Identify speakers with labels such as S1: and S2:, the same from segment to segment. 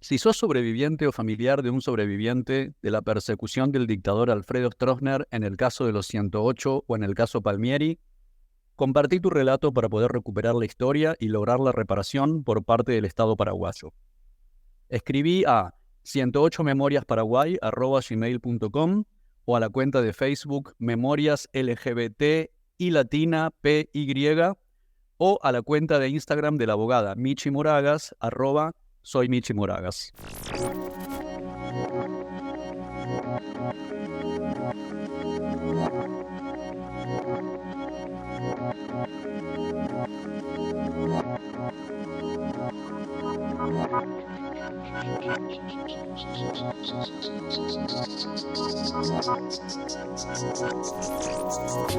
S1: Si sos sobreviviente o familiar de un sobreviviente de la persecución del dictador Alfredo Stroessner en el caso de los 108 o en el caso Palmieri, compartí tu relato para poder recuperar la historia y lograr la reparación por parte del Estado paraguayo. Escribí a 108memoriasparaguay@gmail.com o a la cuenta de Facebook Memorias LGBT y Latina PY o a la cuenta de Instagram de la abogada Michi Moragas @soy Michi Moragas.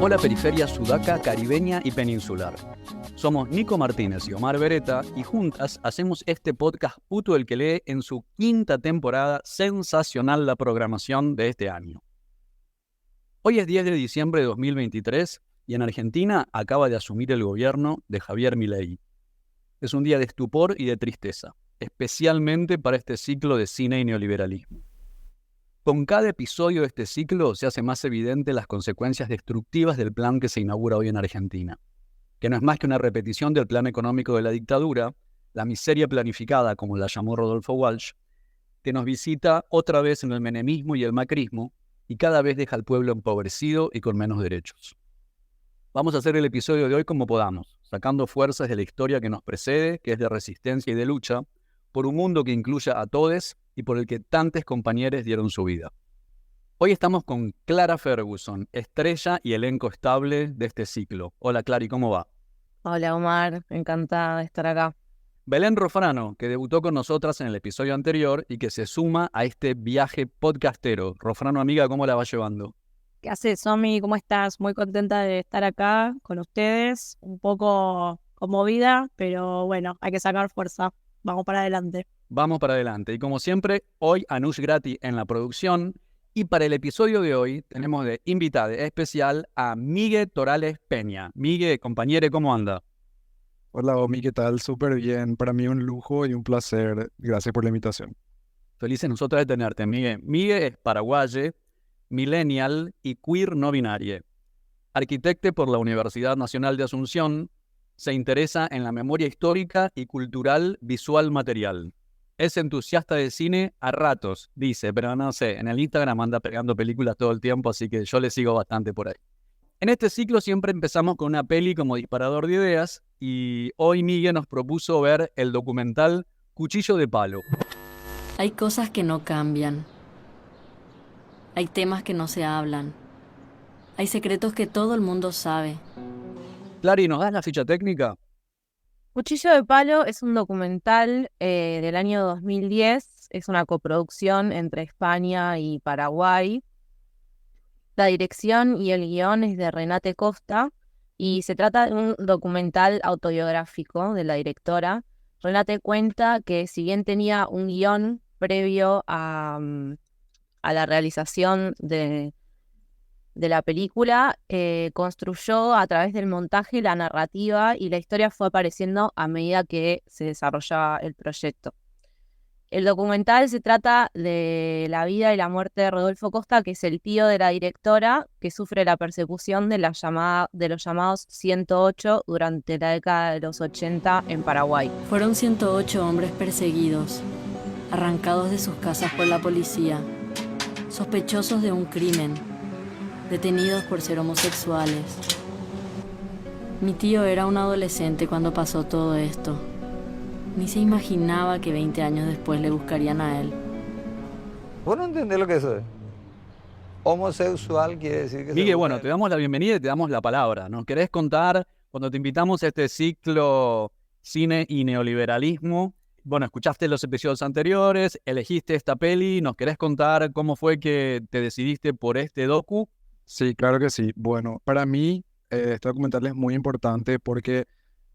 S1: Hola periferia sudaca, caribeña y peninsular. Somos Nico Martínez y Omar Beretta y juntas hacemos este podcast Puto el que lee en su 5ª temporada. Sensacional la programación de este año. Hoy es 10 de diciembre de 2023 y en Argentina acaba de asumir el gobierno de Javier Milei. Es un día de estupor y de tristeza, especialmente para este ciclo de cine y neoliberalismo. Con cada episodio de este ciclo se hace más evidente las consecuencias destructivas del plan que se inaugura hoy en Argentina, que no es más que una repetición del plan económico de la dictadura, la miseria planificada, como la llamó Rodolfo Walsh, que nos visita otra vez en el menemismo y el macrismo y cada vez deja al pueblo empobrecido y con menos derechos. Vamos a hacer el episodio de hoy como podamos, sacando fuerzas de la historia que nos precede, que es de resistencia y de lucha, por un mundo que incluya a todes y por el que tantos compañeros dieron su vida. Hoy estamos con Clara Ferguson, estrella y elenco estable de este ciclo. Hola Clary, ¿cómo va?
S2: Hola Omar, encantada de estar acá.
S1: Belén Rofrano, que debutó con nosotras en el episodio anterior y que se suma a este viaje podcastero. Rofrano, amiga, ¿cómo la va llevando?
S2: ¿Qué haces, Somi? ¿Cómo estás? Muy contenta de estar acá con ustedes. Un poco conmovida, pero bueno, hay que sacar fuerza. Vamos para adelante.
S1: Vamos para adelante. Y como siempre, hoy Anush Grati en la producción. Y para el episodio de hoy tenemos de invitada especial a Miguel Torales Peña. Miguel, compañero, ¿cómo anda?
S3: Hola Omi, ¿qué tal? Súper bien. Para mí un lujo y un placer. Gracias por la invitación.
S1: Felices nosotros de tenerte, Miguel. Miguel es paraguayo, millennial y queer no binario. Arquitecto por la Universidad Nacional de Asunción, se interesa en la memoria histórica y cultural visual material. Es entusiasta de cine a ratos, dice, pero no sé, en el Instagram anda pegando películas todo el tiempo, así que yo le sigo bastante por ahí. En este ciclo siempre empezamos con una peli como disparador de ideas y hoy Miguel nos propuso ver el documental Cuchillo de Palo.
S4: Hay cosas que no cambian. Hay temas que no se hablan. Hay secretos que todo el mundo sabe.
S1: Clary, ¿nos das la ficha técnica?
S2: Cuchillo de Palo es un documental del año 2010. Es una coproducción entre España y Paraguay. La dirección y el guión es de Renate Costa y se trata de un documental autobiográfico de la directora. Renate cuenta que si bien tenía un guión previo a la realización de la película, construyó a través del montaje la narrativa y la historia fue apareciendo a medida que se desarrollaba el proyecto. El documental se trata de la vida y la muerte de Rodolfo Costa, que es el tío de la directora, que sufre la persecución de los llamados 108 durante la década de los 80 en Paraguay.
S4: Fueron 108 hombres perseguidos, arrancados de sus casas por la policía, sospechosos de un crimen, detenidos por ser homosexuales. Mi tío era un adolescente cuando pasó todo esto. Ni se imaginaba que 20 años después le buscarían a él.
S5: ¿Vos no entendés lo que eso es? Homosexual quiere decir que...
S1: Miguel, bueno, te damos la bienvenida y te damos la palabra. ¿Nos querés contar, cuando te invitamos a este ciclo cine y neoliberalismo? Bueno, escuchaste los episodios anteriores, elegiste esta peli, ¿nos querés contar cómo fue que te decidiste por este docu?
S3: Sí, claro que sí. Bueno, para mí este documental es muy importante porque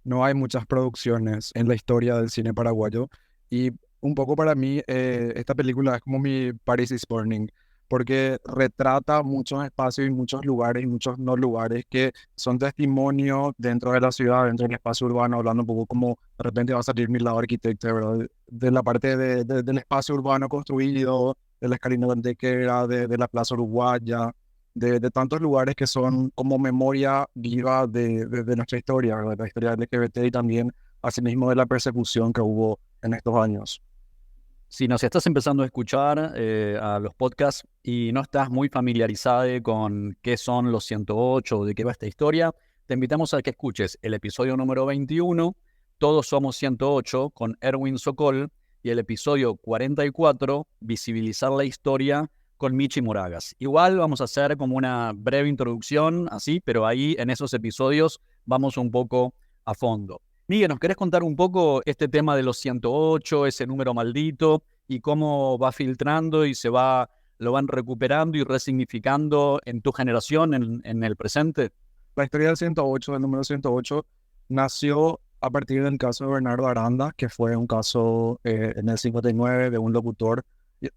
S3: no hay muchas producciones en la historia del cine paraguayo y un poco para mí esta película es como mi Paris is Burning porque retrata muchos espacios y muchos lugares y muchos no lugares que son testimonios dentro de la ciudad, dentro del espacio urbano, hablando un poco como de repente va a salir mi lado arquitecto, ¿verdad? De la parte del espacio urbano construido, de la escalinata antequera, de la Plaza Uruguaya, de tantos lugares que son como memoria viva de nuestra historia, ¿verdad? La historia LGBT y también, asimismo, de la persecución que hubo en estos años.
S1: Si nos estás empezando a escuchar a los podcasts y no estás muy familiarizado con qué son los 108 o de qué va esta historia, te invitamos a que escuches el episodio número 21, Todos somos 108, con Erwin Sokol, y el episodio 44, Visibilizar la historia, con Michi Moragas. Igual vamos a hacer como una breve introducción, así, pero ahí en esos episodios vamos un poco a fondo. Miguel, ¿nos querés contar un poco este tema de los 108, ese número maldito, y cómo va filtrando y lo van recuperando y resignificando en tu generación, en el presente?
S3: La historia del 108, del número 108, nació a partir del caso de Bernardo Aranda, que fue un caso en el 59 de un locutor,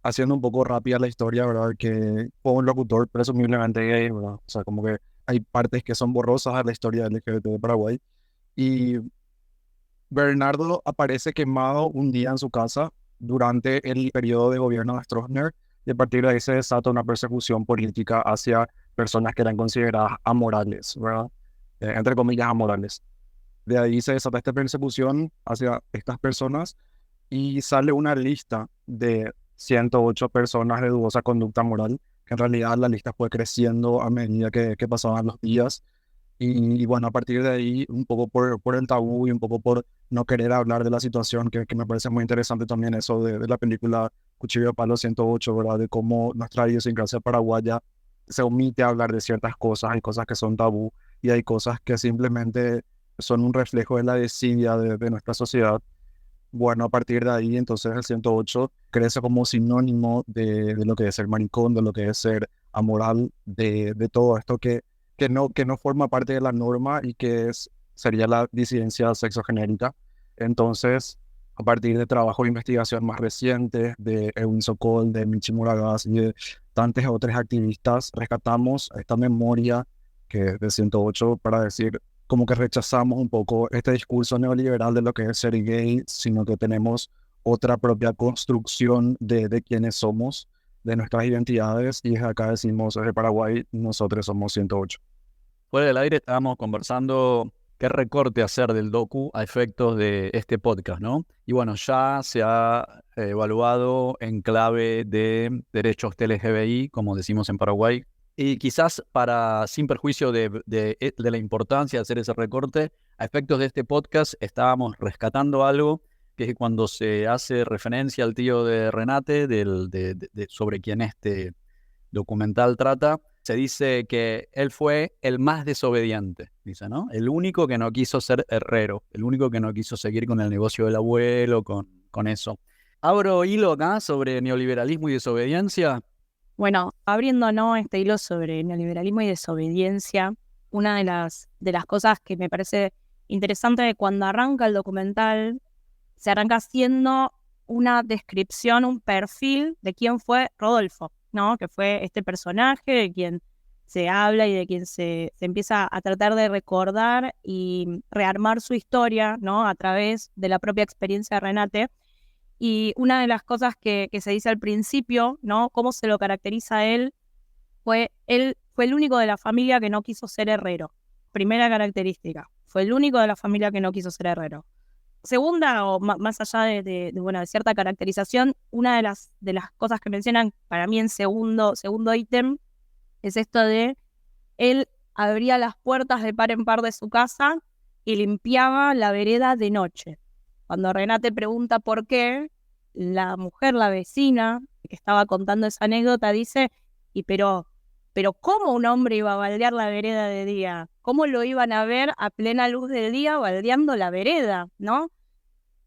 S3: haciendo un poco rápida la historia, ¿verdad? Que fue un locutor presumiblemente gay, ¿verdad? O sea, como que hay partes que son borrosas de la historia del LGBT de Paraguay. Y Bernardo aparece quemado un día en su casa durante el periodo de gobierno de Stroessner, y a partir de ahí se desata una persecución política hacia personas que eran consideradas amorales, ¿verdad? Entre comillas, amorales. De ahí se desata esta persecución hacia estas personas y sale una lista de 108 personas de dudosa conducta moral, que en realidad la lista fue creciendo a medida que pasaban los días. Y bueno, a partir de ahí, un poco por el tabú y un poco por no querer hablar de la situación, que me parece muy interesante también eso de la película Cuchillo de Palo 108, ¿verdad? De cómo nuestra idiosincrasia paraguaya se omite a hablar de ciertas cosas, hay cosas que son tabú y hay cosas que simplemente son un reflejo de la desidia de nuestra sociedad. Bueno, a partir de ahí, entonces el 108 crece como sinónimo de lo que es ser maricón, de lo que es ser amoral, de todo esto que no forma parte de la norma y que sería la disidencia sexogenérica. Entonces, a partir de trabajos de investigación más recientes, de Erwin Sokol, de Michi Moragas y de tantos otros activistas, rescatamos esta memoria que es de 108 para decir como que rechazamos un poco este discurso neoliberal de lo que es ser gay, sino que tenemos otra propia construcción de quiénes somos, de nuestras identidades, y desde acá decimos, desde Paraguay, nosotros somos 108.
S1: Fuera del aire estábamos conversando qué recorte hacer del docu a efectos de este podcast, ¿no? Y bueno, ya se ha evaluado en clave de derechos LGBTI, como decimos en Paraguay, y quizás sin perjuicio de la importancia de hacer ese recorte, a efectos de este podcast estábamos rescatando algo que es cuando se hace referencia al tío de Renate, sobre quien este documental trata, se dice que él fue el más desobediente, dice, ¿no? El único que no quiso ser herrero, el único que no quiso seguir con el negocio del abuelo, con eso. Abro hilo acá sobre neoliberalismo y desobediencia.
S2: Bueno, abriendo, ¿no?, este hilo sobre neoliberalismo y desobediencia, una de las cosas que me parece interesante de cuando arranca el documental, se arranca haciendo una descripción, un perfil de quién fue Rodolfo, ¿no? Que fue este personaje de quien se habla y de quien se empieza a tratar de recordar y rearmar su historia, ¿no?, a través de la propia experiencia de Renate. Y una de las cosas que se dice al principio, ¿no?, cómo se lo caracteriza a él fue el único de la familia que no quiso ser herrero. Primera característica, fue el único de la familia que no quiso ser herrero. Segunda, o más allá de cierta caracterización, una de las cosas que mencionan para mí en segundo ítem es esto de él abría las puertas de par en par de su casa y limpiaba la vereda de noche. Cuando Renate pregunta por qué, la mujer, la vecina, que estaba contando esa anécdota, dice, pero ¿cómo un hombre iba a baldear la vereda de día? ¿Cómo lo iban a ver a plena luz del día baldeando la vereda, no?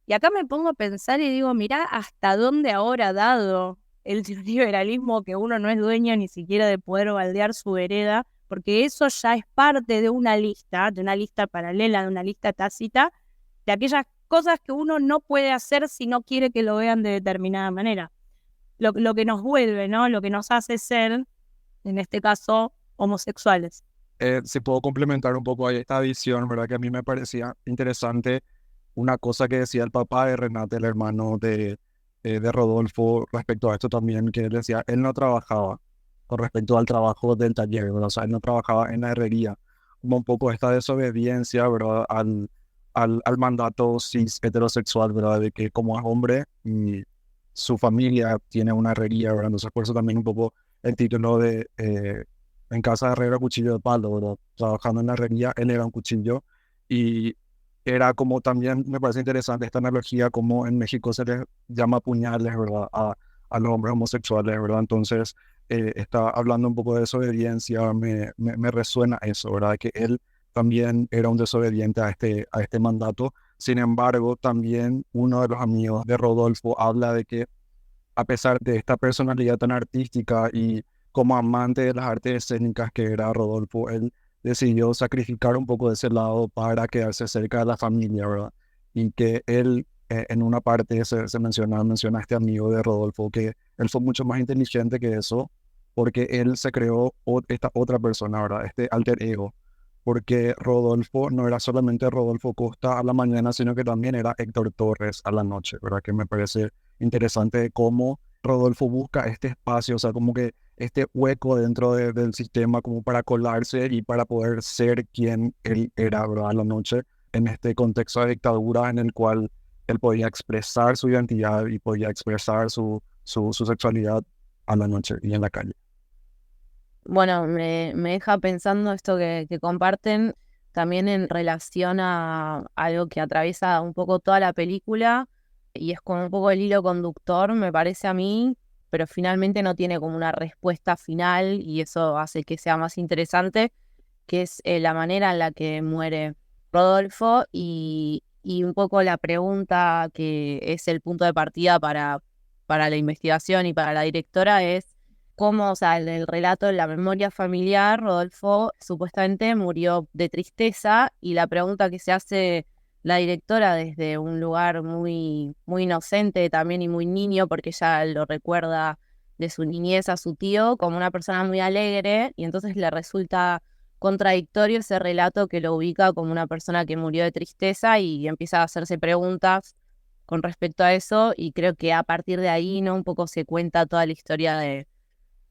S2: Y acá me pongo a pensar y digo, mirá hasta dónde ahora ha dado el liberalismo, que uno no es dueño ni siquiera de poder baldear su vereda, porque eso ya es parte de una lista paralela, de una lista tácita, de aquellas cosas que uno no puede hacer si no quiere que lo vean de determinada manera.
S6: lo que nos vuelve, ¿no? Lo que nos hace ser, en este caso, homosexuales.
S3: Si puedo complementar un poco ahí esta visión, ¿verdad? Que a mí me parecía interesante una cosa que decía el papá de Renate, el hermano de Rodolfo, respecto a esto también, que él decía, él no trabajaba con respecto al trabajo del taller, ¿verdad? O sea, él no trabajaba en la herrería, como un poco esta desobediencia, ¿verdad? Al mandato cis heterosexual, ¿verdad? De que como es hombre y su familia tiene una herrería, ¿verdad? Entonces por eso también un poco el título de En casa de herrero, cuchillo de palo, ¿verdad? Trabajando en la herrería, él era un cuchillo y era como también, me parece interesante esta analogía, como en México se les llama puñales, ¿verdad? A los hombres homosexuales, ¿verdad? Entonces, está hablando un poco de desobediencia, me resuena eso, ¿verdad? Que él también era un desobediente a este mandato. Sin embargo, también uno de los amigos de Rodolfo habla de que a pesar de esta personalidad tan artística y como amante de las artes escénicas que era Rodolfo, él decidió sacrificar un poco de ese lado para quedarse cerca de la familia, ¿verdad? Y que él, en una parte se menciona a este amigo de Rodolfo, que él fue mucho más inteligente que eso, porque él se creó esta otra persona, ¿verdad? Este alter ego. Porque Rodolfo no era solamente Rodolfo Costa a la mañana, sino que también era Héctor Torres a la noche, ¿verdad? Que me parece interesante cómo Rodolfo busca este espacio, o sea, como que este hueco dentro del sistema como para colarse y para poder ser quien él era, ¿verdad? A la noche, en este contexto de dictadura en el cual él podía expresar su identidad y podía expresar su sexualidad a la noche y en la calle.
S2: Bueno, me deja pensando esto que comparten también en relación a algo que atraviesa un poco toda la película y es como un poco el hilo conductor, me parece a mí, pero finalmente no tiene como una respuesta final y eso hace que sea más interesante, que es la manera en la que muere Rodolfo y un poco la pregunta que es el punto de partida para la investigación y para la directora es cómo, o sea, en el relato, en la memoria familiar, Rodolfo supuestamente murió de tristeza y la pregunta que se hace la directora desde un lugar muy, muy inocente también y muy niño, porque ella lo recuerda de su niñez a su tío como una persona muy alegre y entonces le resulta contradictorio ese relato que lo ubica como una persona que murió de tristeza y empieza a hacerse preguntas con respecto a eso y creo que a partir de ahí, ¿no? Un poco se cuenta toda la historia de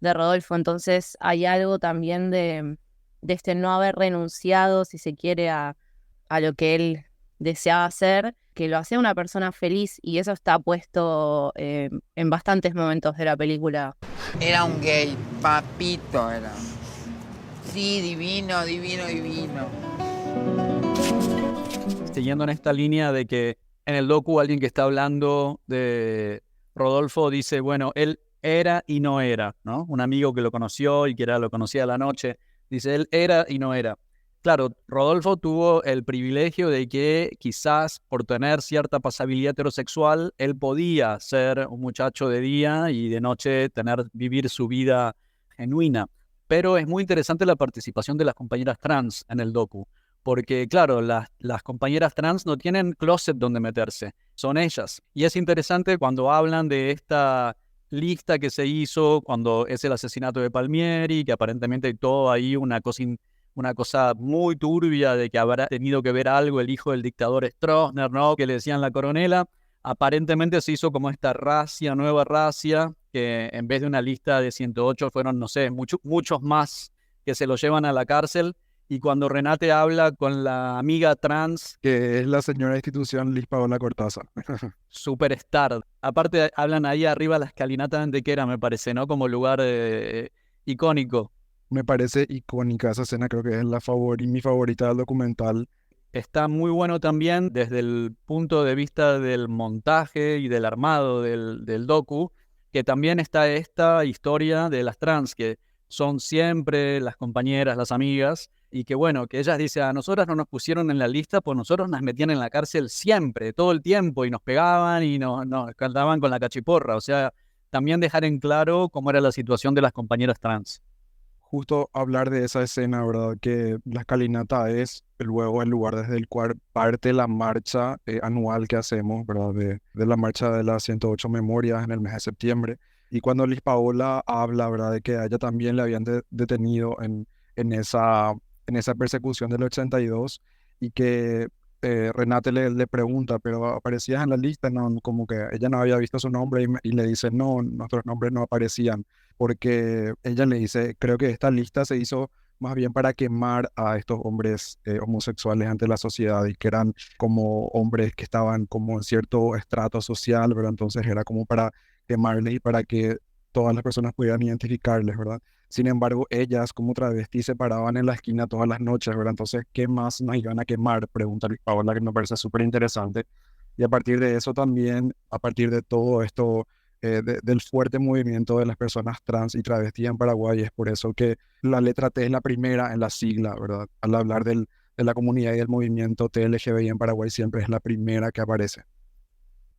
S2: Rodolfo. Entonces hay algo también de este no haber renunciado, si se quiere, a lo que él deseaba hacer, que lo hacía una persona feliz y eso está puesto en bastantes momentos de la película.
S7: Era un gay, papito era. Sí, divino, divino, divino.
S1: Siguiendo en esta línea de que en el docu alguien que está hablando de Rodolfo dice, bueno, él era y no era, ¿no? Un amigo que lo conoció y que lo conocía a la noche, dice, él era y no era. Claro, Rodolfo tuvo el privilegio de que quizás por tener cierta pasabilidad heterosexual, él podía ser un muchacho de día y de noche vivir su vida genuina. Pero es muy interesante la participación de las compañeras trans en el docu, porque claro, las compañeras trans no tienen closet donde meterse, son ellas. Y es interesante cuando hablan de esta lista que se hizo cuando es el asesinato de Palmieri, que aparentemente hay todo ahí una cosa muy turbia de que habrá tenido que ver algo el hijo del dictador Stroessner, ¿no? Que le decían la coronela. Aparentemente se hizo como esta nueva racia, que en vez de una lista de 108 fueron, no sé, muchos más que se lo llevan a la cárcel. Y cuando Renate habla con la amiga trans,
S3: Que es la señora institución Liz Paola Cortázar.
S1: superstar. Aparte hablan ahí arriba la escalinata de Antequera, me parece, ¿no? Como lugar icónico.
S3: Me parece icónica esa escena, creo que es mi favorita del documental.
S1: Está muy bueno también desde el punto de vista del montaje y del armado del docu, que también está esta historia de las trans, que son siempre las compañeras, las amigas, y que bueno, que ellas dicen, a nosotras no nos pusieron en la lista, pues nosotros nos metían en la cárcel siempre, todo el tiempo, y nos pegaban y nos cantaban con la cachiporra. O sea, también dejar en claro cómo era la situación de las compañeras trans.
S3: Justo hablar de esa escena, ¿verdad? Que la escalinata es luego el lugar desde el cual parte la marcha anual que hacemos, ¿verdad? De la marcha de las 108 memorias en el mes de septiembre. Y cuando Liz Paola habla, ¿verdad?, de que a ella también le habían detenido en esa persecución del 82 y que Renate le pregunta, pero ¿aparecías en la lista? No, como que ella no había visto su nombre y le dice, no, nuestros nombres no aparecían, porque ella le dice, creo que esta lista se hizo más bien para quemar a estos hombres homosexuales ante la sociedad y que eran como hombres que estaban como en cierto estrato social, ¿verdad? Entonces era como para quemarles y para que todas las personas pudieran identificarles, ¿verdad? Sin embargo, ellas como travestis se paraban en la esquina todas las noches, ¿verdad? Entonces, ¿qué más nos iban a quemar? Pregunta Luis Paola, que me parece súper interesante. Y a partir de eso también, a partir de todo esto, del fuerte movimiento de las personas trans y travestis en Paraguay, es por eso que la letra T es la primera en la sigla, ¿verdad? Al hablar de la comunidad y del movimiento TLGBI en Paraguay siempre es la primera que aparece.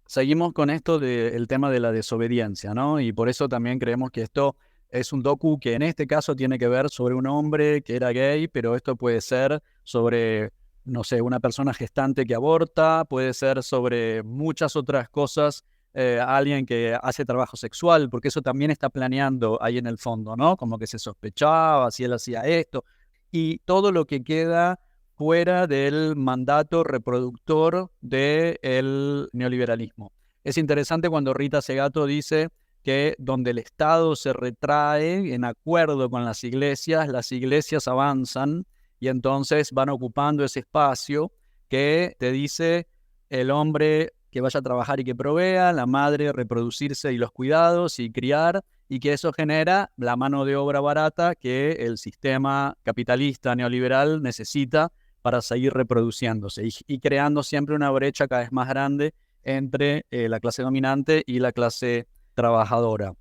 S1: Seguimos con esto del tema de la desobediencia, ¿no? Y por eso también creemos que esto es un docu que en este caso tiene que ver sobre un hombre que era gay, pero esto puede ser sobre, no sé, una persona gestante que aborta, puede ser sobre muchas otras cosas, alguien que hace trabajo sexual, porque eso también está planeando ahí en el fondo, ¿no? Como que se sospechaba si él hacía esto, y todo lo que queda fuera del mandato reproductor del neoliberalismo. Es interesante cuando Rita Segato dice que donde el Estado se retrae en acuerdo con las iglesias avanzan y entonces van ocupando ese espacio que te dice el hombre que vaya a trabajar y que provea, la madre reproducirse y los cuidados y criar, y que eso genera la mano de obra barata que el sistema capitalista neoliberal necesita para seguir reproduciéndose y creando siempre una brecha cada vez más grande entre la clase dominante y la clase trabajadora.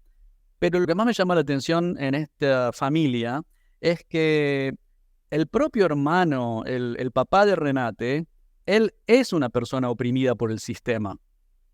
S1: Pero lo que más me llama la atención en esta familia es que el propio hermano, el papá de Renate, él es una persona oprimida por el sistema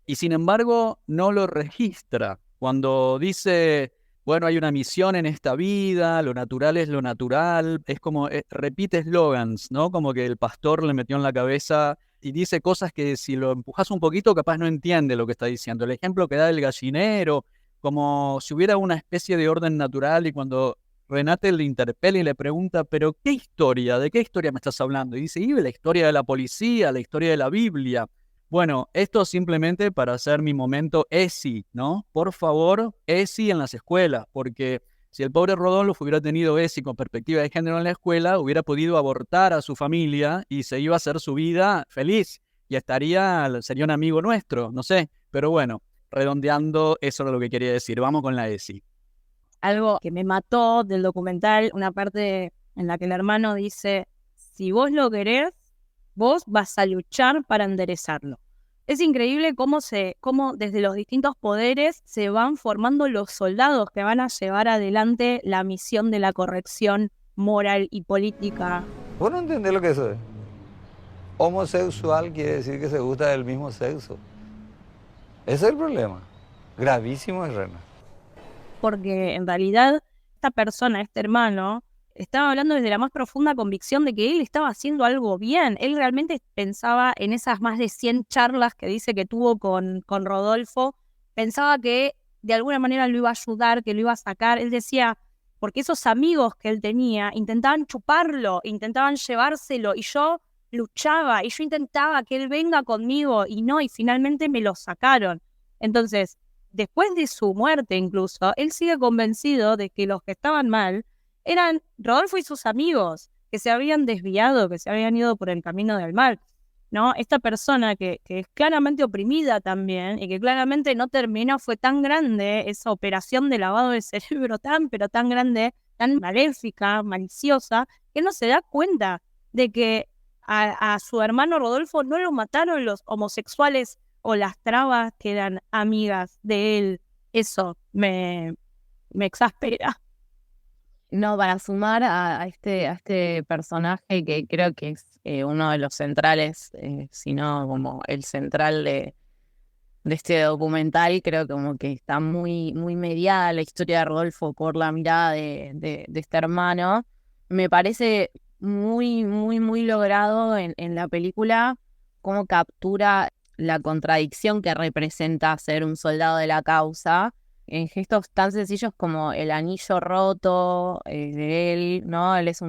S1: y sin embargo no lo registra. Cuando dice, bueno, hay una misión en esta vida, lo natural es lo natural, es como, repite eslogans, ¿no? Como que el pastor le metió en la cabeza y dice cosas que si lo empujas un poquito capaz no entiende lo que está diciendo. El ejemplo que da del gallinero, como si hubiera una especie de orden natural y cuando Renate le interpela y le pregunta, pero ¿qué historia? ¿De qué historia me estás hablando? Y dice, y la historia de la policía, la historia de la Biblia. Bueno, esto simplemente para hacer mi momento ESI, ¿no? Por favor, ESI en las escuelas, porque si el pobre Rodolfo hubiera tenido ESI con perspectiva de género en la escuela, hubiera podido abortar a su familia y se iba a hacer su vida feliz y sería un amigo nuestro, no sé, pero bueno, redondeando, eso era lo que quería decir. Vamos con la ESI.
S6: Algo que me mató del documental, una parte en la que el hermano dice, si vos lo querés, vos vas a luchar para enderezarlo. Es increíble cómo desde los distintos poderes se van formando los soldados que van a llevar adelante la misión de la corrección moral y política.
S5: ¿Vos no entendés lo que eso es? Homosexual quiere decir que se gusta del mismo sexo. Ese es el problema. Gravísimo es, Rena.
S6: Porque en realidad esta persona, este hermano, estaba hablando desde la más profunda convicción de que él estaba haciendo algo bien. Él realmente pensaba en esas más de 100 charlas que dice que tuvo con Rodolfo. Pensaba que de alguna manera lo iba a ayudar, que lo iba a sacar. Él decía, porque esos amigos que él tenía intentaban chuparlo, intentaban llevárselo y yo luchaba y yo intentaba que él venga conmigo y no, y finalmente me lo sacaron. Entonces, después de su muerte incluso, él sigue convencido de que los que estaban mal eran Rodolfo y sus amigos, que se habían desviado, que se habían ido por el camino del mal, ¿no? Esta persona que es claramente oprimida también y que claramente no terminó, fue tan grande esa operación de lavado de cerebro, pero tan grande, tan maléfica, maliciosa, que no se da cuenta de que a su hermano Rodolfo no lo mataron los homosexuales o las trabas que eran amigas de él. Eso me exaspera.
S2: No, para sumar a este personaje que creo que es uno de los centrales, si no como el central de este documental, creo como que está muy, muy mediada la historia de Rodolfo por la mirada de este hermano. Me parece muy, muy, muy logrado en la película cómo captura la contradicción que representa ser un soldado de la causa en gestos tan sencillos como el anillo roto de él, ¿no? Él es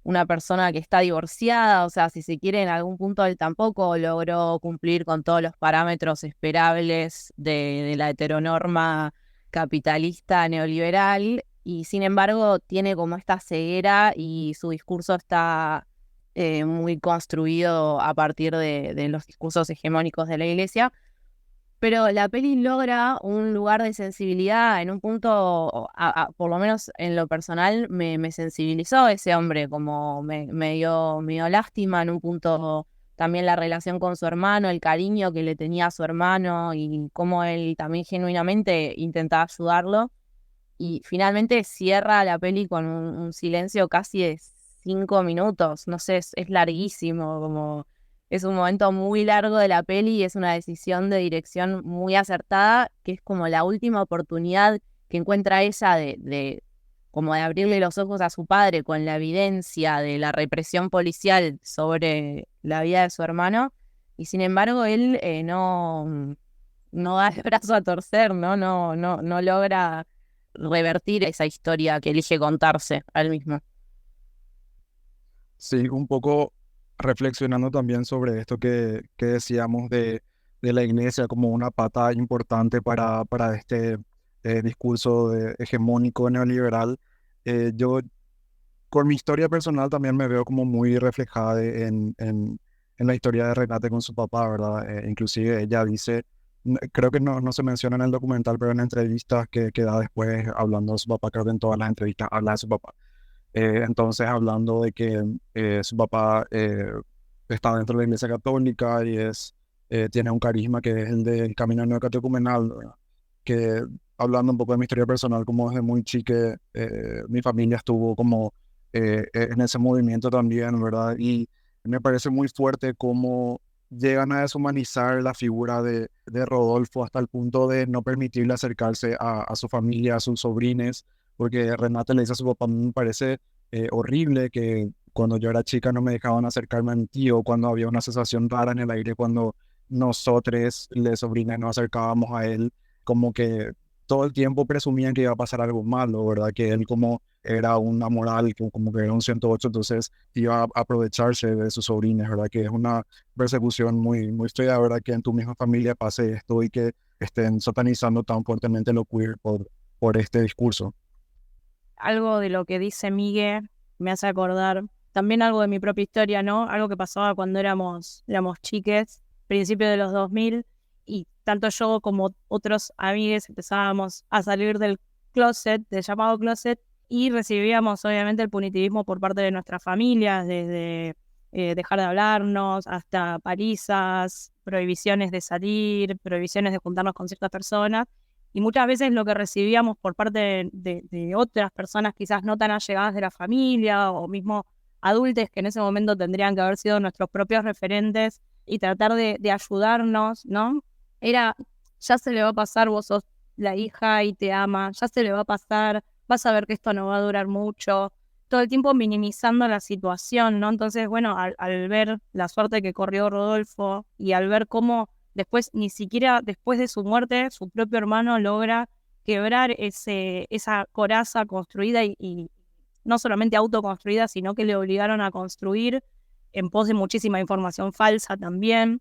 S2: una persona que está divorciada, o sea, si se quiere, en algún punto él tampoco logró cumplir con todos los parámetros esperables de la heteronorma capitalista neoliberal, y sin embargo tiene como esta ceguera y su discurso está muy construido a partir de los discursos hegemónicos de la iglesia. Pero la peli logra un lugar de sensibilidad en un punto, por lo menos en lo personal, me sensibilizó ese hombre, como me dio lástima en un punto también la relación con su hermano, el cariño que le tenía a su hermano y cómo él también genuinamente intentaba ayudarlo. Y finalmente cierra la peli con un silencio casi de 5 minutos, no sé, es larguísimo, como es un momento muy largo de la peli y es una decisión de dirección muy acertada, que es como la última oportunidad que encuentra ella como de abrirle los ojos a su padre con la evidencia de la represión policial sobre la vida de su hermano, y sin embargo él no da el brazo a torcer, no logra revertir esa historia que elige contarse al mismo.
S3: Sí, un poco reflexionando también sobre esto que decíamos de la iglesia como una pata importante para este discurso hegemónico neoliberal. Yo con mi historia personal también me veo como muy reflejada en la historia de Renate con su papá, ¿verdad? Inclusive ella dice, creo que no se menciona en el documental, pero en entrevistas que da después hablando de su papá, creo que en todas las entrevistas habla de su papá. Entonces, hablando de que su papá está dentro de la Iglesia Católica y tiene un carisma que es el del camino neocatecumenal, ¿verdad? Que hablando un poco de mi historia personal, como desde muy chique, mi familia estuvo como en ese movimiento también, ¿verdad? Y me parece muy fuerte cómo llegan a deshumanizar la figura de Rodolfo hasta el punto de no permitirle acercarse a su familia, a sus sobrines, porque Renate le dice a su papá, me parece horrible que cuando yo era chica no me dejaban acercarme a mi tío, cuando había una sensación rara en el aire, cuando nosotros, les sobrinas, nos acercábamos a él, como que todo el tiempo presumían que iba a pasar algo malo, ¿verdad? Que él como era una moral, como que era un 108, entonces iba a aprovecharse de sus sobrinas, ¿verdad? Que es una persecución muy, muy fea, ¿verdad? Que en tu misma familia pase esto y que estén satanizando tan fuertemente lo queer por este discurso.
S6: Algo de lo que dice Miguel me hace acordar también algo de mi propia historia, ¿no? Algo que pasaba cuando éramos chiques, principios de los 2000, y tanto yo como otros amigues empezábamos a salir del closet, del llamado closet, y recibíamos obviamente el punitivismo por parte de nuestras familias, desde dejar de hablarnos hasta palizas, prohibiciones de salir, prohibiciones de juntarnos con ciertas personas. Y muchas veces lo que recibíamos por parte de otras personas quizás no tan allegadas de la familia o mismo adultos que en ese momento tendrían que haber sido nuestros propios referentes y tratar de ayudarnos, ¿no? Era, ya se le va a pasar, vos sos la hija y te ama, ya se le va a pasar, vas a ver que esto no va a durar mucho, todo el tiempo minimizando la situación, ¿no? Entonces, bueno, al ver la suerte que corrió Rodolfo y al ver cómo después, ni siquiera después de su muerte, su propio hermano logra quebrar esa coraza construida y no solamente autoconstruida, sino que le obligaron a construir en pos de muchísima información falsa también.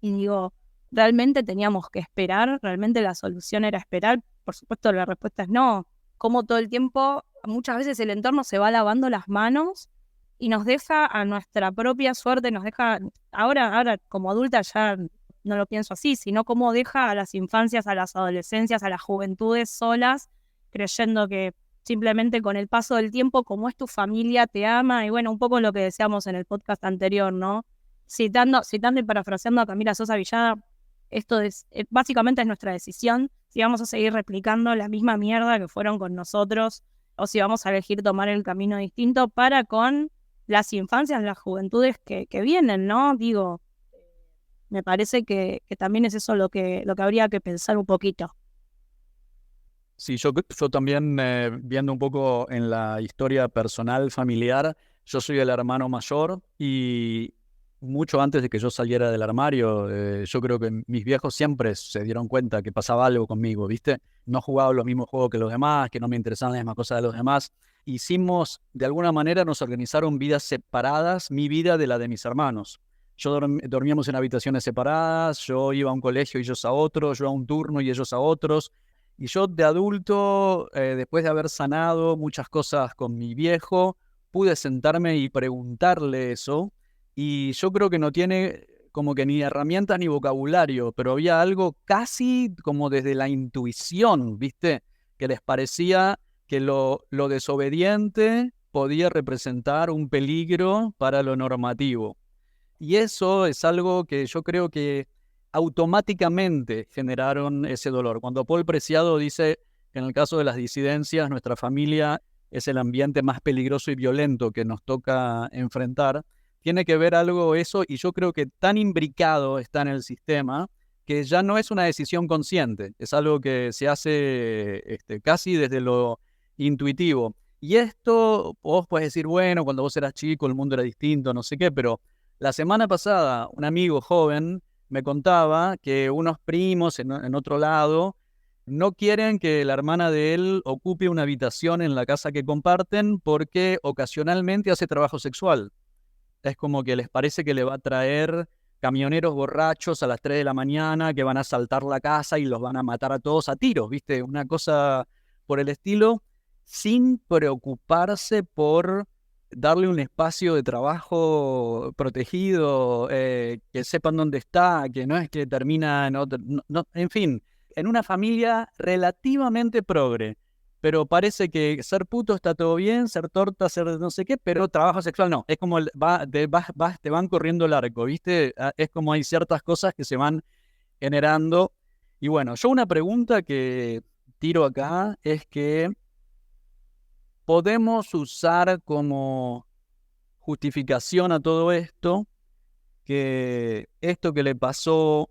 S6: Y digo, ¿realmente teníamos que esperar? ¿Realmente la solución era esperar? Por supuesto, la respuesta es no. Como todo el tiempo, muchas veces el entorno se va lavando las manos y nos deja a nuestra propia suerte, nos deja, ahora como adulta ya no lo pienso así, sino cómo deja a las infancias, a las adolescencias, a las juventudes solas, creyendo que simplemente con el paso del tiempo, como es tu familia, te ama, y bueno, un poco lo que decíamos en el podcast anterior, ¿no? Citando y parafraseando a Camila Sosa Villada, esto básicamente es nuestra decisión, si vamos a seguir replicando la misma mierda que fueron con nosotros, o si vamos a elegir tomar el camino distinto para con las infancias, las juventudes que vienen, ¿no? Digo, me parece que también es eso lo que habría que pensar un poquito.
S1: Sí, yo también, viendo un poco en la historia personal, familiar, yo soy el hermano mayor y mucho antes de que yo saliera del armario. Yo creo que mis viejos siempre se dieron cuenta que pasaba algo conmigo, ¿viste? No jugaba los mismos juegos que los demás, que no me interesaban las mismas cosas de los demás. Hicimos, de alguna manera, nos organizaron vidas separadas, mi vida de la de mis hermanos. Dormíamos en habitaciones separadas, yo iba a un colegio y ellos a otro, yo a un turno y ellos a otros. Y yo de adulto, después de haber sanado muchas cosas con mi viejo, pude sentarme y preguntarle eso. Y yo creo que no tiene como que ni herramientas ni vocabulario, pero había algo casi como desde la intuición, ¿viste? Que les parecía que lo desobediente podía representar un peligro para lo normativo. Y eso es algo que yo creo que automáticamente generaron ese dolor. Cuando Paul Preciado dice que en el caso de las disidencias, nuestra familia es el ambiente más peligroso y violento que nos toca enfrentar, tiene que ver algo eso, y yo creo que tan imbricado está en el sistema que ya no es una decisión consciente, es algo que se hace casi desde lo intuitivo. Y esto, vos podés decir, bueno, cuando vos eras chico el mundo era distinto, no sé qué, pero la semana pasada un amigo joven me contaba que unos primos en otro lado no quieren que la hermana de él ocupe una habitación en la casa que comparten porque ocasionalmente hace trabajo sexual. Es como que les parece que le va a traer camioneros borrachos a las 3 de la mañana que van a asaltar la casa y los van a matar a todos a tiros, ¿viste? Una cosa por el estilo, sin preocuparse por darle un espacio de trabajo protegido, que sepan dónde está, que no es que termina en otro... en fin, en una familia relativamente progre. Pero parece que ser puto está todo bien, ser torta, ser no sé qué, pero trabajo sexual no. Es como te van corriendo el arco, ¿viste? Es como hay ciertas cosas que se van generando. Y bueno, yo una pregunta que tiro acá es que podemos usar como justificación a todo esto que esto que le pasó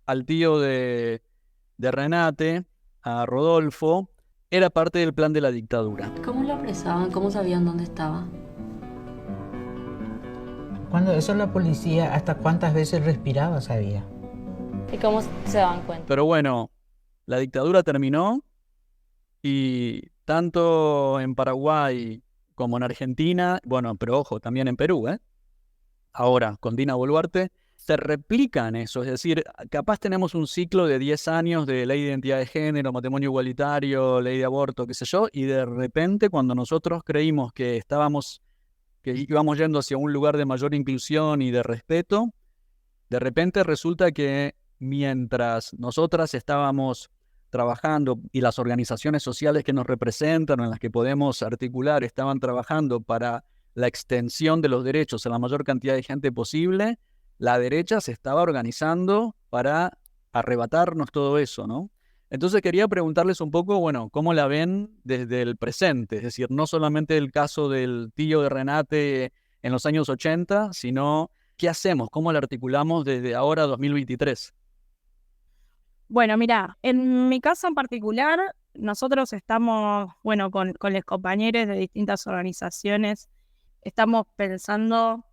S1: al tío de Renate, a Rodolfo, era parte del plan de la dictadura.
S4: ¿Cómo lo apresaban? ¿Cómo sabían dónde estaba?
S8: Cuando eso la policía, hasta cuántas veces respiraba, sabía.
S9: ¿Y cómo se daban cuenta?
S1: Pero bueno, la dictadura terminó y tanto en Paraguay como en Argentina, bueno, pero ojo, también en Perú, ahora con Dina Boluarte, se replican eso. Es decir, capaz tenemos un ciclo de 10 años de ley de identidad de género, matrimonio igualitario, ley de aborto, qué sé yo, y de repente cuando nosotros creímos que íbamos yendo hacia un lugar de mayor inclusión y de respeto, de repente resulta que mientras nosotras estábamos trabajando y las organizaciones sociales que nos representan o en las que podemos articular estaban trabajando para la extensión de los derechos a la mayor cantidad de gente posible, la derecha se estaba organizando para arrebatarnos todo eso, ¿no? Entonces quería preguntarles un poco, bueno, ¿cómo la ven desde el presente? Es decir, no solamente el caso del tío de Renate en los años 80, sino ¿qué hacemos? ¿Cómo la articulamos desde ahora, 2023?
S6: Bueno, mira, en mi caso en particular, nosotros estamos, bueno, con los compañeros de distintas organizaciones, estamos pensando,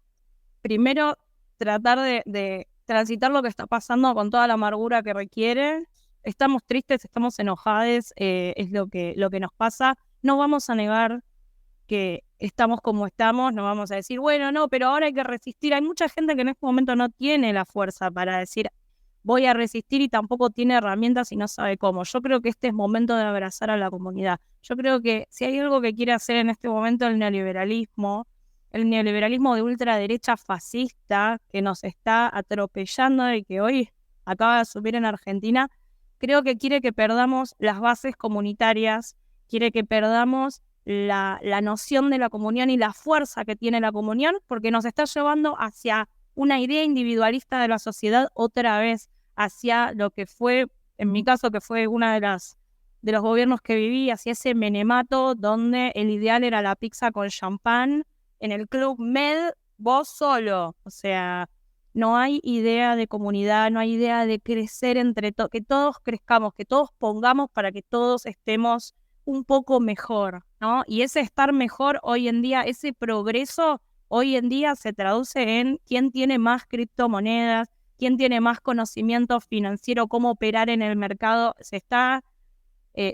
S6: primero, tratar de transitar lo que está pasando con toda la amargura que requiere. Estamos tristes, estamos enojados, es lo que nos pasa. No vamos a negar que estamos como estamos, no vamos a decir, bueno, no, pero ahora hay que resistir. Hay mucha gente que en este momento no tiene la fuerza para decir, voy a resistir, y tampoco tiene herramientas y no sabe cómo. Yo creo que este es momento de abrazar a la comunidad. Yo creo que si hay algo que quiere hacer en este momento el neoliberalismo de ultraderecha fascista que nos está atropellando y que hoy acaba de subir en Argentina, creo que quiere que perdamos las bases comunitarias, quiere que perdamos la noción de la comunión y la fuerza que tiene la comunión, porque nos está llevando hacia una idea individualista de la sociedad otra vez, hacia lo que fue, en mi caso, que fue una de los gobiernos que viví, hacia ese menemato donde el ideal era la pizza con champán, en el Club Med, vos solo. O sea, no hay idea de comunidad, no hay idea de crecer entre todos, que todos crezcamos, que todos pongamos para que todos estemos un poco mejor, ¿no? Y ese estar mejor hoy en día, ese progreso, hoy en día se traduce en quién tiene más criptomonedas, quién tiene más conocimiento financiero, cómo operar en el mercado.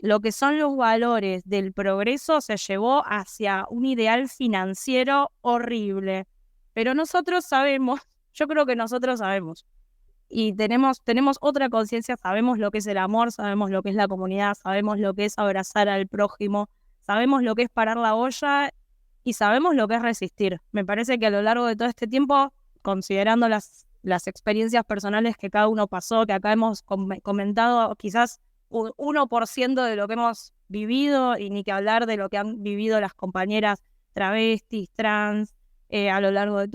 S6: Lo que son los valores del progreso se llevó hacia un ideal financiero horrible. Pero nosotros sabemos, yo creo que nosotros sabemos, y tenemos otra conciencia, sabemos lo que es el amor, sabemos lo que es la comunidad, sabemos lo que es abrazar al prójimo, sabemos lo que es parar la olla y sabemos lo que es resistir. Me parece que a lo largo de todo este tiempo, considerando las experiencias personales que cada uno pasó, que acá hemos comentado quizás un 1% de lo que hemos vivido, y ni que hablar de lo que han vivido las compañeras travestis, trans, a lo largo de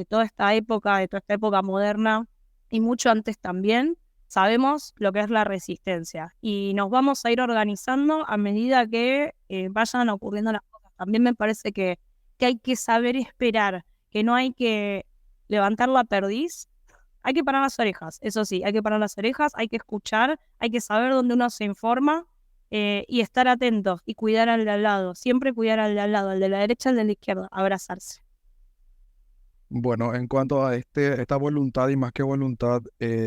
S6: toda esta época moderna, y mucho antes también, sabemos lo que es la resistencia. Y nos vamos a ir organizando a medida que vayan ocurriendo las cosas. También me parece que hay que saber esperar, que no hay que levantar la perdiz. Hay que parar las orejas, eso sí, hay que parar las orejas, hay que escuchar, hay que saber dónde uno se informa y estar atentos y cuidar al de al lado, siempre cuidar al de al lado, al de la derecha, al de la izquierda, abrazarse.
S3: Bueno, en cuanto a esta voluntad y más que voluntad,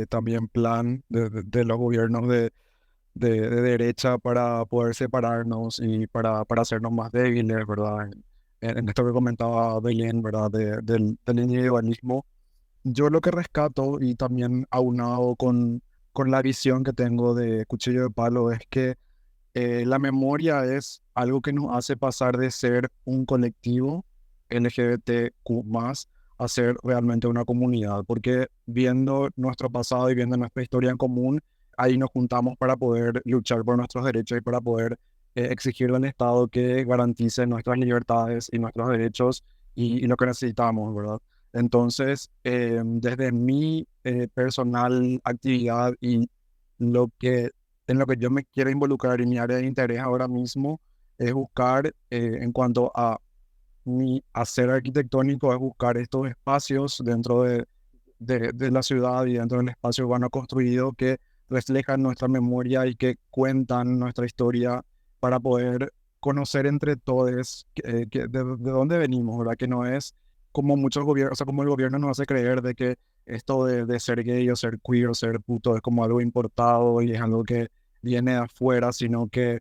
S3: también plan de los gobiernos de derecha para poder separarnos y para hacernos más débiles, ¿verdad? En esto que comentaba Belén, ¿verdad? Del individualismo. Yo lo que rescato y también aunado con la visión que tengo de Cuchillo de Palo es que la memoria es algo que nos hace pasar de ser un colectivo LGBTQ+, a ser realmente una comunidad, porque viendo nuestro pasado y viendo nuestra historia en común, ahí nos juntamos para poder luchar por nuestros derechos y para poder exigirle al Estado que garantice nuestras libertades y nuestros derechos y lo que necesitamos, ¿verdad? Entonces, desde mi personal actividad y en lo que yo me quiero involucrar en mi área de interés ahora mismo, es buscar, en cuanto a mi hacer arquitectónico, es buscar estos espacios dentro de la ciudad y dentro del espacio urbano construido que reflejan nuestra memoria y que cuentan nuestra historia para poder conocer entre todos de dónde venimos, ¿verdad? Que no es como muchos gobiernos, o sea, como el gobierno nos hace creer de que esto de ser gay o ser queer o ser puto es como algo importado y es algo que viene de afuera, sino que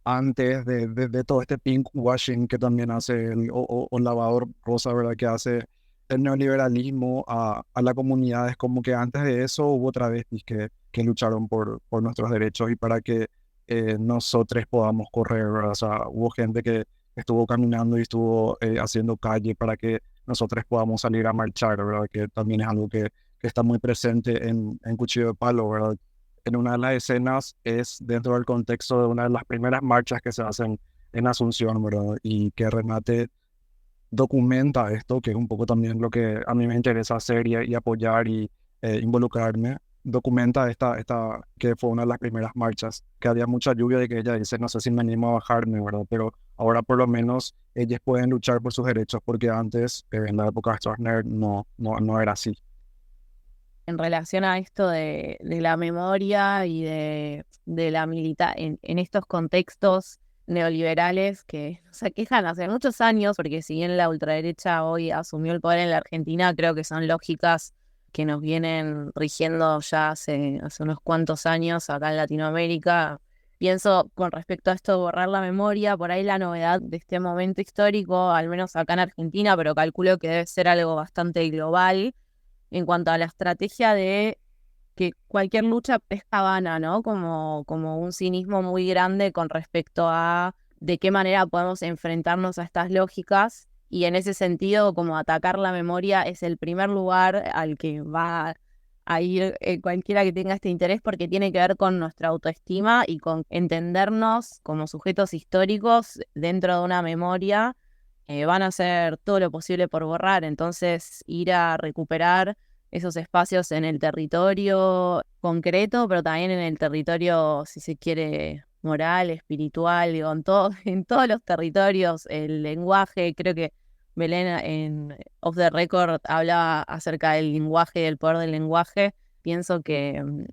S3: antes de todo este pink washing que también hace o lavador rosa, ¿verdad? Que hace el neoliberalismo a la comunidad. Es como que antes de eso hubo travestis que lucharon por nuestros derechos y para que nosotros podamos correr, ¿verdad? O sea, hubo gente que estuvo caminando y estuvo haciendo calle para que nosotros podamos salir a marchar, ¿verdad? Que también es algo que está muy presente en Cuchillo de Palo, ¿verdad? En una de las escenas es dentro del contexto de una de las primeras marchas que se hacen en Asunción, ¿verdad? Y que Renate documenta esto, que es un poco también lo que a mí me interesa hacer y apoyar y involucrarme. Documenta esta que fue una de las primeras marchas, que había mucha lluvia y que ella dice, no sé si me animo a bajarme, ¿verdad? Pero ahora por lo menos ellas pueden luchar por sus derechos, porque antes, en la época de Stroessner, no era así.
S2: En relación a esto de la memoria y de la militancia en estos contextos neoliberales que se aquejan hace muchos años, porque si bien la ultraderecha hoy asumió el poder en la Argentina, creo que son lógicas que nos vienen rigiendo ya hace unos cuantos años acá en Latinoamérica. Pienso con respecto a esto de borrar la memoria, por ahí la novedad de este momento histórico, al menos acá en Argentina, pero calculo que debe ser algo bastante global, en cuanto a la estrategia de que cualquier lucha pesca vana, ¿no? Como un cinismo muy grande con respecto a de qué manera podemos enfrentarnos a estas lógicas, y en ese sentido, como atacar la memoria es el primer lugar al que va a ir cualquiera que tenga este interés, porque tiene que ver con nuestra autoestima y con entendernos como sujetos históricos dentro de una memoria. Van a hacer todo lo posible por borrar, entonces ir a recuperar esos espacios en el territorio concreto, pero también en el territorio, si se quiere, moral, espiritual, digo, en todos los territorios, el lenguaje. Creo que Belén en Off the Record hablaba acerca del lenguaje y del poder del lenguaje. Pienso que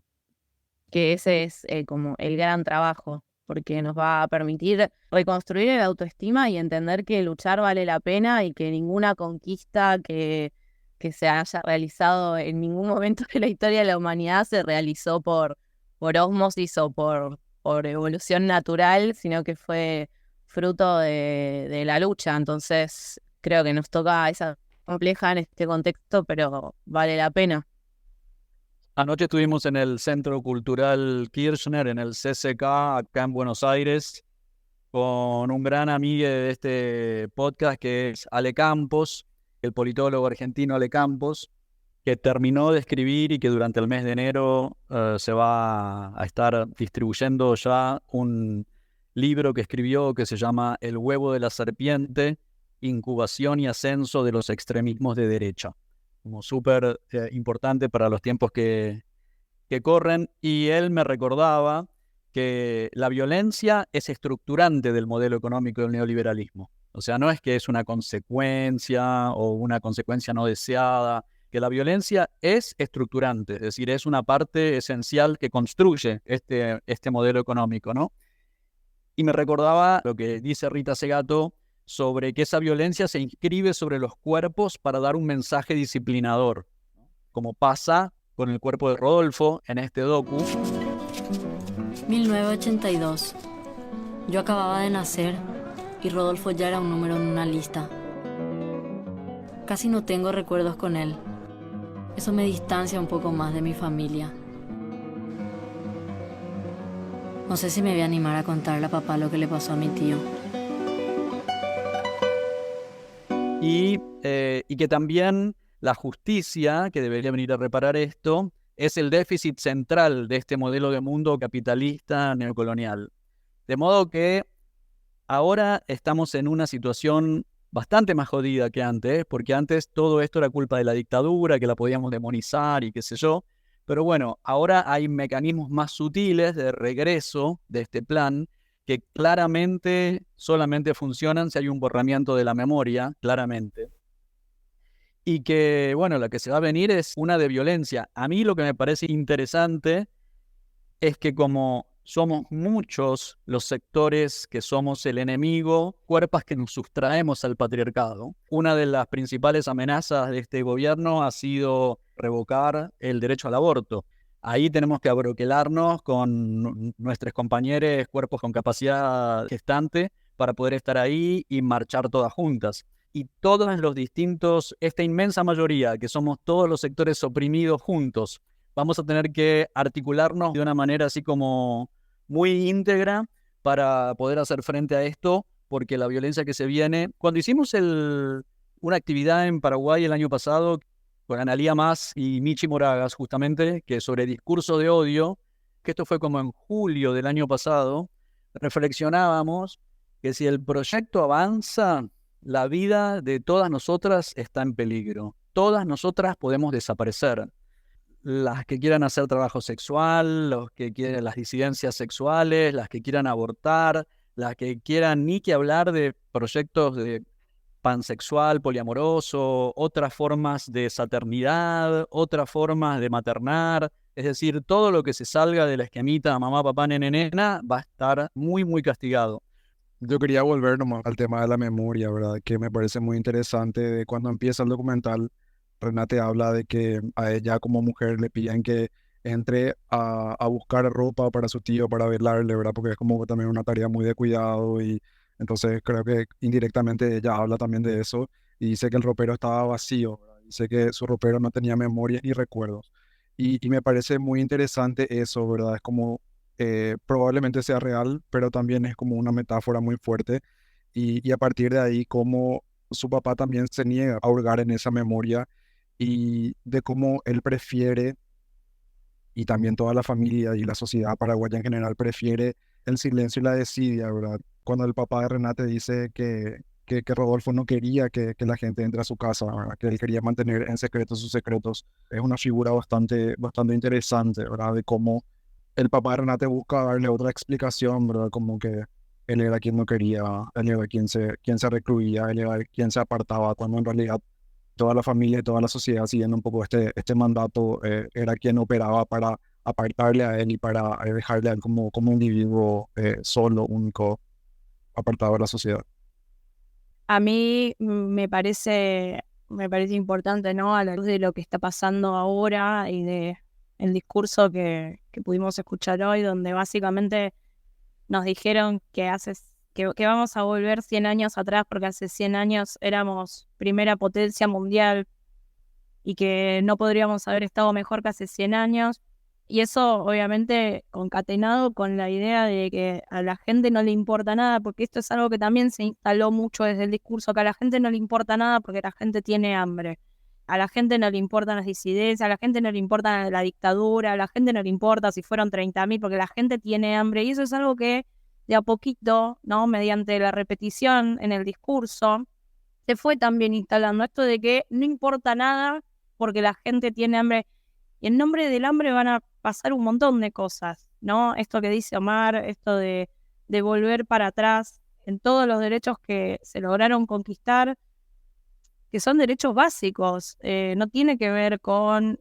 S2: ese es como el gran trabajo porque nos va a permitir reconstruir el autoestima y entender que luchar vale la pena y que ninguna conquista que se haya realizado en ningún momento de la historia de la humanidad se realizó por ósmosis o por evolución natural, sino que fue fruto de la lucha. Entonces creo que nos toca esa compleja en este contexto, pero vale la pena.
S1: Anoche estuvimos en el Centro Cultural Kirchner, en el CCK, acá en Buenos Aires, con un gran amigo de este podcast que es Ale Campos, el politólogo argentino Ale Campos, que terminó de escribir y que durante el mes de enero se va a estar distribuyendo ya un libro que escribió que se llama El huevo de la serpiente, incubación y ascenso de los extremismos de derecha. Como súper importante para los tiempos que corren, y él me recordaba que la violencia es estructurante del modelo económico del neoliberalismo. O sea, no es que es una consecuencia o una consecuencia no deseada, que la violencia es estructurante, es decir, es una parte esencial que construye este modelo económico, ¿no? Y me recordaba lo que dice Rita Segato sobre que esa violencia se inscribe sobre los cuerpos para dar un mensaje disciplinador, ¿no? Como pasa con el cuerpo de Rodolfo en este docu.
S4: 1982. Yo acababa de nacer y Rodolfo ya era un número en una lista. Casi no tengo recuerdos con él. Eso me distancia un poco más de mi familia. No sé si me voy a animar a contarle a papá lo que le pasó a mi tío.
S1: Y que también la justicia, que debería venir a reparar esto, es el déficit central de este modelo de mundo capitalista neocolonial. De modo que ahora estamos en una situación bastante más jodida que antes, porque antes todo esto era culpa de la dictadura, que la podíamos demonizar y qué sé yo. Pero bueno, ahora hay mecanismos más sutiles de regreso de este plan que claramente solamente funcionan si hay un borramiento de la memoria, claramente. Y que, bueno, la que se va a venir es una de violencia. A mí lo que me parece interesante es que como somos muchos los sectores que somos el enemigo, cuerpos que nos sustraemos al patriarcado. Una de las principales amenazas de este gobierno ha sido revocar el derecho al aborto. Ahí tenemos que abroquelarnos con nuestros compañeros, cuerpos con capacidad gestante, para poder estar ahí y marchar todas juntas. Y todos los distintos, esta inmensa mayoría, que somos todos los sectores oprimidos juntos, vamos a tener que articularnos de una manera así como muy íntegra para poder hacer frente a esto, porque la violencia que se viene... Cuando hicimos una actividad en Paraguay el año pasado con Analía Mas y Michi Moragas, justamente, que sobre discurso de odio, que esto fue como en julio del año pasado, reflexionábamos que si el proyecto avanza, la vida de todas nosotras está en peligro. Todas nosotras podemos desaparecer. Las que quieran hacer trabajo sexual, los que quieran las disidencias sexuales, las que quieran abortar, las que quieran ni que hablar de proyectos de pansexual, poliamoroso, otras formas de saternidad, otras formas de maternar. Es decir, todo lo que se salga de la esquemita mamá, papá, nene, nena va a estar muy, muy castigado.
S3: Yo quería volver nomás al tema de la memoria, ¿verdad? Que me parece muy interesante. De cuando empieza el documental, Renate habla de que a ella como mujer le piden que entre a buscar ropa para su tío, para velarle, ¿verdad? Porque es como también una tarea muy de cuidado y entonces creo que indirectamente ella habla también de eso y dice que el ropero estaba vacío, ¿verdad? Dice que su ropero no tenía memoria ni recuerdos. Y me parece muy interesante eso, ¿verdad? Es como probablemente sea real, pero también es como una metáfora muy fuerte y a partir de ahí como su papá también se niega a hurgar en esa memoria y de cómo él prefiere, y también toda la familia y la sociedad paraguaya en general prefiere el silencio y la desidia, ¿verdad? Cuando el papá de Renate dice que Rodolfo no quería que la gente entre a su casa, ¿verdad? Que él quería mantener en secreto sus secretos, es una figura bastante interesante, ¿verdad? De cómo el papá de Renate busca darle otra explicación, ¿verdad? Como que él era quien no quería, él era quien se recluía, él era quien se apartaba, cuando en realidad toda la familia y toda la sociedad, siguiendo un poco este mandato, era quien operaba para apartarle a él y para dejarle a él como individuo solo, único, apartado de la sociedad.
S6: A mí me parece importante, ¿no? A la luz de lo que está pasando ahora y de el discurso que pudimos escuchar hoy, donde básicamente nos dijeron que vamos a volver 100 años atrás, porque hace 100 años éramos primera potencia mundial y que no podríamos haber estado mejor que hace 100 años. Y eso, obviamente, concatenado con la idea de que a la gente no le importa nada, porque esto es algo que también se instaló mucho desde el discurso, que a la gente no le importa nada porque la gente tiene hambre. A la gente no le importan las disidencias, a la gente no le importa la dictadura, a la gente no le importa si fueron 30.000, porque la gente tiene hambre. Y eso es algo que de a poquito, ¿no? Mediante la repetición en el discurso, se fue también instalando esto de que no importa nada porque la gente tiene hambre. Y en nombre del hambre van a pasar un montón de cosas, ¿no? Esto que dice Omar, esto de volver para atrás en todos los derechos que se lograron conquistar, que son derechos básicos. No tiene que ver con,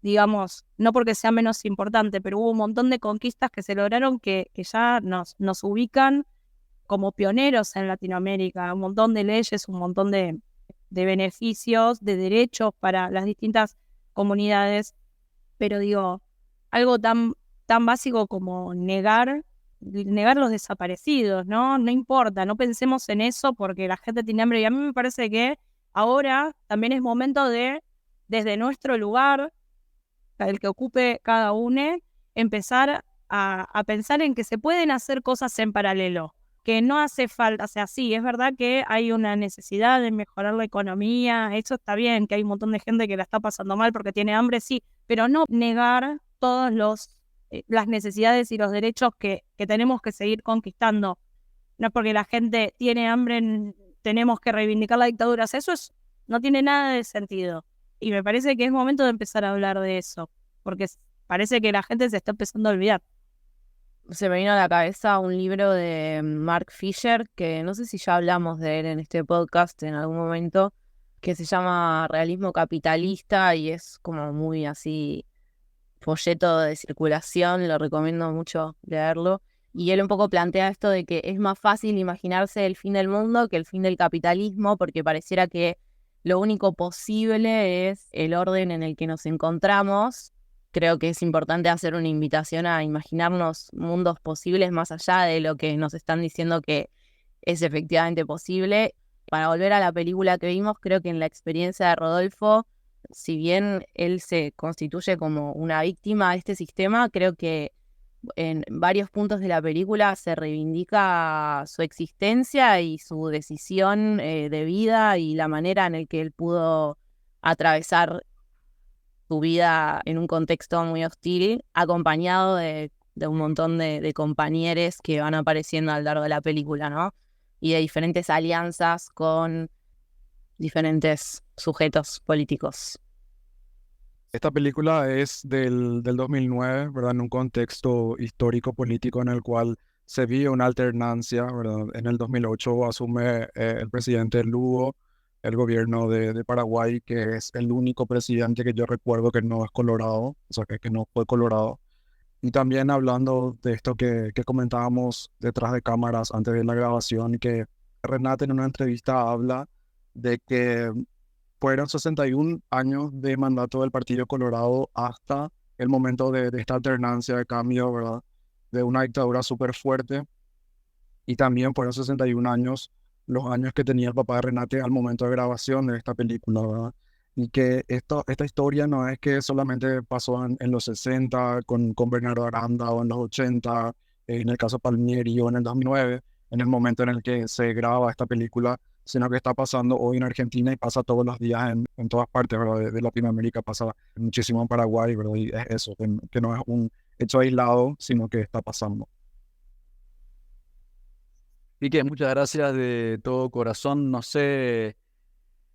S6: digamos, no porque sea menos importante, pero hubo un montón de conquistas que se lograron que ya nos ubican como pioneros en Latinoamérica. Un montón de leyes, un montón de beneficios, de derechos para las distintas comunidades. Pero digo, algo tan básico como negar los desaparecidos, ¿no? No importa, no pensemos en eso porque la gente tiene hambre. Y a mí me parece que ahora también es momento de, desde nuestro lugar, el que ocupe cada uno, empezar a pensar en que se pueden hacer cosas en paralelo, que no hace falta, o sea, sí, es verdad que hay una necesidad de mejorar la economía, eso está bien, que hay un montón de gente que la está pasando mal porque tiene hambre, sí, pero no negar todos las necesidades y los derechos que tenemos que seguir conquistando. No es porque la gente tiene hambre, tenemos que reivindicar la dictadura. O sea, no tiene nada de sentido. Y me parece que es momento de empezar a hablar de eso, porque parece que la gente se está empezando a olvidar.
S2: Se me vino a la cabeza un libro de Mark Fisher, que no sé si ya hablamos de él en este podcast en algún momento, que se llama Realismo Capitalista y es como muy así folleto de circulación, lo recomiendo mucho leerlo. Y él un poco plantea esto de que es más fácil imaginarse el fin del mundo que el fin del capitalismo, porque pareciera que lo único posible es el orden en el que nos encontramos. Creo que es importante hacer una invitación a imaginarnos mundos posibles más allá de lo que nos están diciendo que es efectivamente posible. Para volver a la película que vimos, creo que en la experiencia de Rodolfo, si bien él se constituye como una víctima de este sistema, creo que en varios puntos de la película se reivindica su existencia y su decisión de vida y la manera en la que él pudo atravesar su vida en un contexto muy hostil, acompañado de un montón de compañeros que van apareciendo a lo largo de la película, ¿no? Y de diferentes alianzas con diferentes sujetos políticos.
S3: Esta película es del 2009, ¿verdad? En un contexto histórico-político en el cual se vio una alternancia, ¿verdad? En el 2008 asume el presidente Lugo el gobierno de Paraguay, que es el único presidente que yo recuerdo que no es colorado, o sea, que no fue colorado. Y también hablando de esto que comentábamos detrás de cámaras antes de la grabación, que Renate en una entrevista habla de que fueron 61 años de mandato del Partido Colorado hasta el momento de esta alternancia de cambio, ¿verdad? De una dictadura súper fuerte. Y también fueron 61 años los años que tenía el papá de Renate al momento de grabación de esta película, ¿verdad? Y que esta historia no es que solamente pasó en los 60 con Bernardo Aranda o en los 80, en el caso Palmieri o en el 2009, en el momento en el que se graba esta película, sino que está pasando hoy en Argentina y pasa todos los días en todas partes, ¿verdad? De Latinoamérica, pasa muchísimo en Paraguay, ¿verdad? Y es eso, que no es un hecho aislado, sino que está pasando.
S1: Quique, muchas gracias de todo corazón. No sé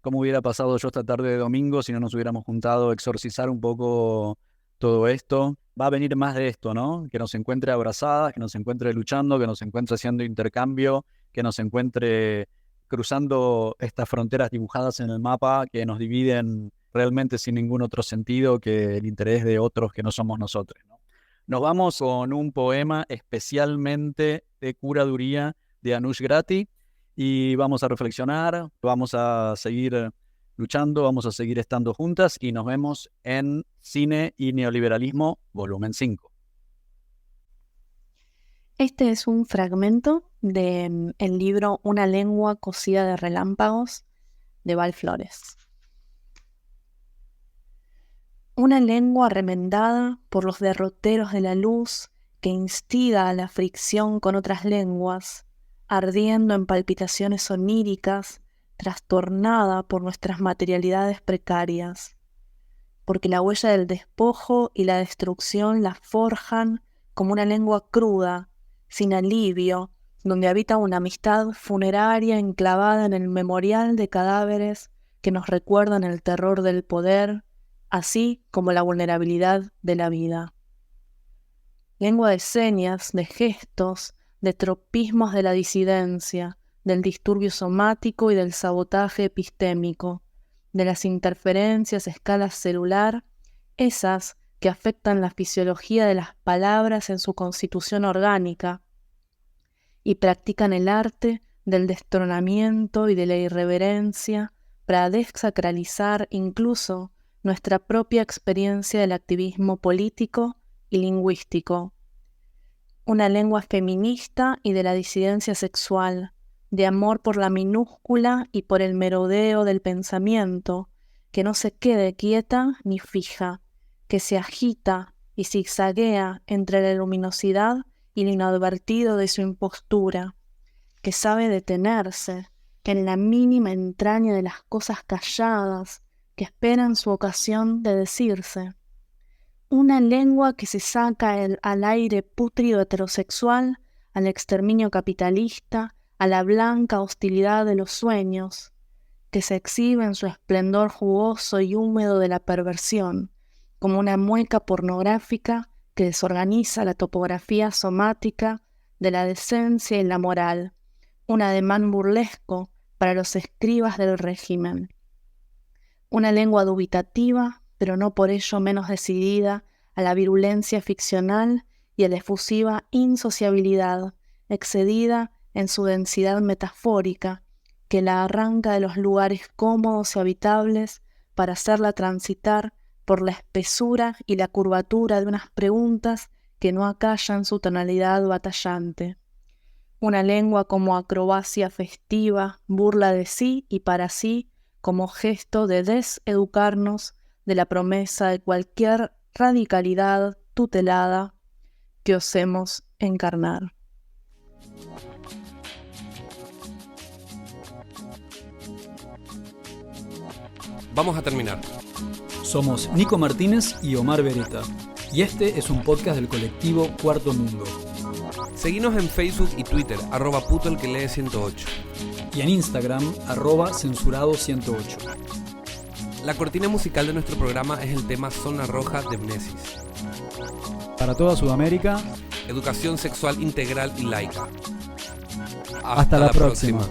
S1: cómo hubiera pasado yo esta tarde de domingo si no nos hubiéramos juntado a exorcizar un poco todo esto. Va a venir más de esto, ¿no? Que nos encuentre abrazadas, que nos encuentre luchando, que nos encuentre haciendo intercambio, que nos encuentre cruzando estas fronteras dibujadas en el mapa que nos dividen realmente sin ningún otro sentido que el interés de otros que no somos nosotros, ¿no? Nos vamos con un poema especialmente de curaduría de Anush Grati y vamos a reflexionar, vamos a seguir luchando, vamos a seguir estando juntas y nos vemos en Cine y Neoliberalismo, volumen 5.
S2: Este es un fragmento del libro Una lengua cosida de relámpagos de Val Flores. Una lengua remendada por los derroteros de la luz que instiga a la fricción con otras lenguas, ardiendo en palpitaciones oníricas, trastornada por nuestras materialidades precarias, porque la huella del despojo y la destrucción la forjan como una lengua cruda, sin alivio, donde habita una amistad funeraria enclavada en el memorial de cadáveres que nos recuerdan el terror del poder, así como la vulnerabilidad de la vida. Lengua de señas, de gestos, de tropismos de la disidencia, del disturbio somático y del sabotaje epistémico, de las interferencias a escala celular, esas que afectan la fisiología de las palabras en su constitución orgánica y practican el arte del destronamiento y de la irreverencia para desacralizar incluso nuestra propia experiencia del activismo político y lingüístico. Una lengua feminista y de la disidencia sexual, de amor por la minúscula y por el merodeo del pensamiento, que no se quede quieta ni fija, que se agita y zigzaguea entre la luminosidad y lo inadvertido de su impostura, que sabe detenerse en la mínima entraña de las cosas calladas que esperan su ocasión de decirse. Una lengua que se saca al aire pútrido heterosexual, al exterminio capitalista, a la blanca hostilidad de los sueños, que se exhibe en su esplendor jugoso y húmedo de la perversión, como una mueca pornográfica que desorganiza la topografía somática de la decencia y la moral, un ademán burlesco para los escribas del régimen. Una lengua dubitativa, pero no por ello menos decidida a la virulencia ficcional y a la efusiva insociabilidad, excedida en su densidad metafórica, que la arranca de los lugares cómodos y habitables para hacerla transitar por la espesura y la curvatura de unas preguntas que no acallan su tonalidad batallante. Una lengua como acrobacia festiva, burla de sí y para sí, como gesto de deseducarnos de la promesa de cualquier radicalidad tutelada que osemos encarnar.
S10: Vamos a terminar.
S1: Somos Nico Martínez y Omar Beretta, y este es un podcast del colectivo Cuarto Mundo.
S10: Seguinos en Facebook y Twitter, @putoelquelee108.
S1: Y en Instagram, @censurado108.
S10: La cortina musical de nuestro programa es el tema Zona Roja de Mnesis.
S1: Para toda Sudamérica,
S10: educación sexual integral y laica.
S1: Hasta la próxima.